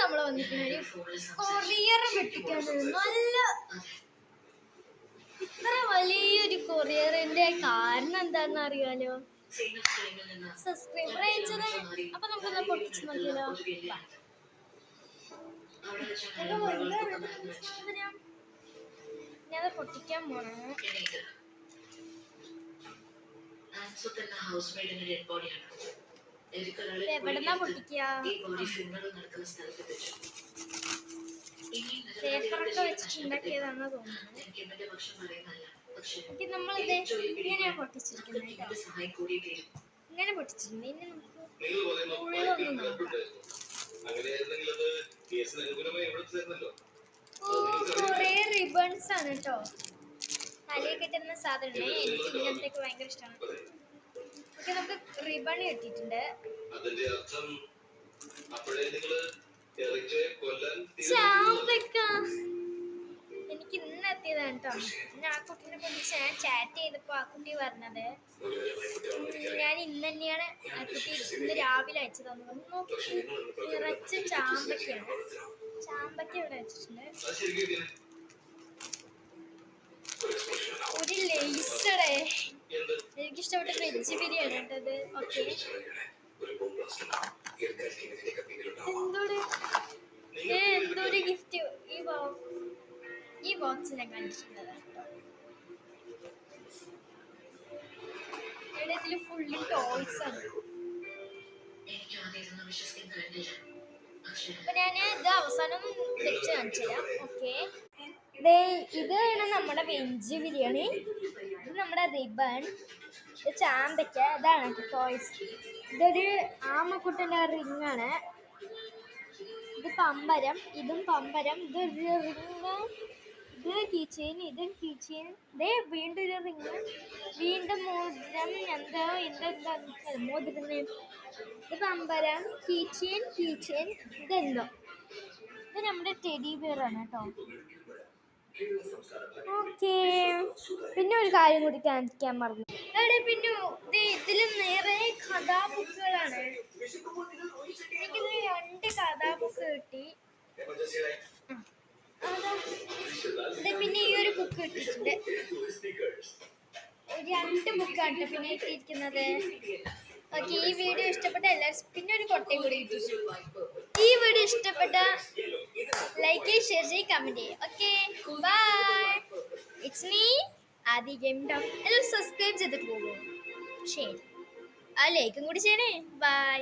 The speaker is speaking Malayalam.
നമ്മൾ വന്നിരിക്കുന്ന ഒരു കൊറിയർ വെട്ടിക്കാണ്. നല്ല ഇത്ര വലിയൊരു കൊറിയറിന്റെ കാരണം എന്താണെന്ന് അറിയാലോ? സബ്സ്ക്രൈബർ അയച്ചത്. അപ്പൊ നമുക്കൊന്ന് പൊട്ടിച്ചു നോക്കിയാലോ? ഞാനത് പൊട്ടിക്കാൻ പോണേ. എവിടെന്നാ പൊട്ടിക്കുക? പേപ്പറൊക്കെ വെച്ചിട്ടുണ്ടാക്കിയതാണെന്ന് തോന്നുന്നു. നമ്മളിത് ഇങ്ങനെയാ പൊട്ടിച്ചിരിക്കുന്നത് കേട്ടോ. ഇങ്ങനെ പൊട്ടിച്ചിട്ടുണ്ട്. ഇനി നമുക്ക് ഉള്ളൊന്ന് നോക്കാം. കുറേ റിബൺസ് ആണ് കേട്ടോ. തലയിൽ കിട്ടുന്ന സാധനം. എനിക്ക് ഇങ്ങനത്തേക്ക് ഭയങ്കര ഇഷ്ടമാണ്. ഓക്കെ, നമുക്ക് റിബൺ കിട്ടിയിട്ടുണ്ട്. ചാമ്പക്ക എനിക്ക് ഇന്ന് എത്തിയതാണ് കേട്ടോ. പിന്നെ ആ കുട്ടീനെ കുറിച്ച് ഞാൻ ചാറ്റ് ചെയ്തപ്പോ ആ കുട്ടി പറഞ്ഞത് ഞാൻ ഇന്ന് തന്നെയാണ് ആ കുട്ടി ഇന്ന് രാവിലെ അയച്ചതെന്ന് പറഞ്ഞു. നിറച്ച ചാമ്പക്കയാണ്. ചാമ്പക്ക ഇവിടെ വെച്ചിട്ടുണ്ട്. ഒരു ലേസറേ, എനിക്കിഷ്ടപ്പെട്ട വെജ് ബിരിയാണി കേട്ടത്. ഓക്കെ, എന്തോരു ഗിഫ്റ്റ്. ഈ ബോക്സ് ഞാൻ കണ്ടിട്ടുള്ളത് കേട്ടോ. ഇതിൽ ഫുള്ളി ടോയ്സ് ആണ്. അപ്പൊ ഞാൻ ഇത് അവസാനം വെച്ച് കാണിച്ചു തരാം. ഓക്കെ, ഇതാണ് നമ്മുടെ വെജ് ബിരിയാണി. ഇത് നമ്മുടെ റിബൺ, ഇത് ചാമ്പയ്ക്ക, ഇതാണ് ടോയ്സ്. ഇതൊരു ആമക്കുട്ടൻ്റെ റിങ് ആണ്. ഇത് പമ്പരം, ഇതും പമ്പരം. ഇത് റിങ്, ഇത് കീച്ചെയിൻ, ഇതും കീച്ചെയിൻ. ഇതേ വീണ്ടും ഒരു റിങ്, വീണ്ടും മോതിരം. എന്താ മോതിരം. ഇത് പമ്പരം, കീച്ചെയിൻ. ഇതെന്തോ, ഇത് നമ്മുടെ ടെഡി ബിയർ ആണ് കേട്ടോ. ഓക്കെ, പിന്നെ ഒരു കാര്യം കൂടി കാണിക്കാൻ മറന്നു. പിന്നെ ഇതിൽ നിറയെ കഥാബുക്കുകളാണ്. എനിക്കിത് 2 കഥാബുക്ക് കിട്ടി. പിന്നെ ഈ ഒരു ബുക്ക് കിട്ടിയിട്ടുണ്ട്. 2 ബുക്കാണ് പിന്നെ കിട്ടിയിരിക്കുന്നത്. ഓക്കെ, ഈ വീഡിയോ ഇഷ്ടപ്പെട്ട എല്ലാവരും പിന്നെ ഒരു കൊട്ടയും കൂടി കിട്ടി. ഈ വീഡിയോ ഇഷ്ടപ്പെട്ട ലൈക്ക് ചെയ്യ്, ഷെയർ ചെയ്യ്, കമന്റ് ചെയ്യ്. Okay, bye. It's me Adi game talk. എല്ലാവരും സബ്സ്ക്രൈബ് ചെയ്തിട്ട് പോകുമോ? ശരി, ആ ലൈക്കും കൂടി ചെയ്യണേ. ബൈ.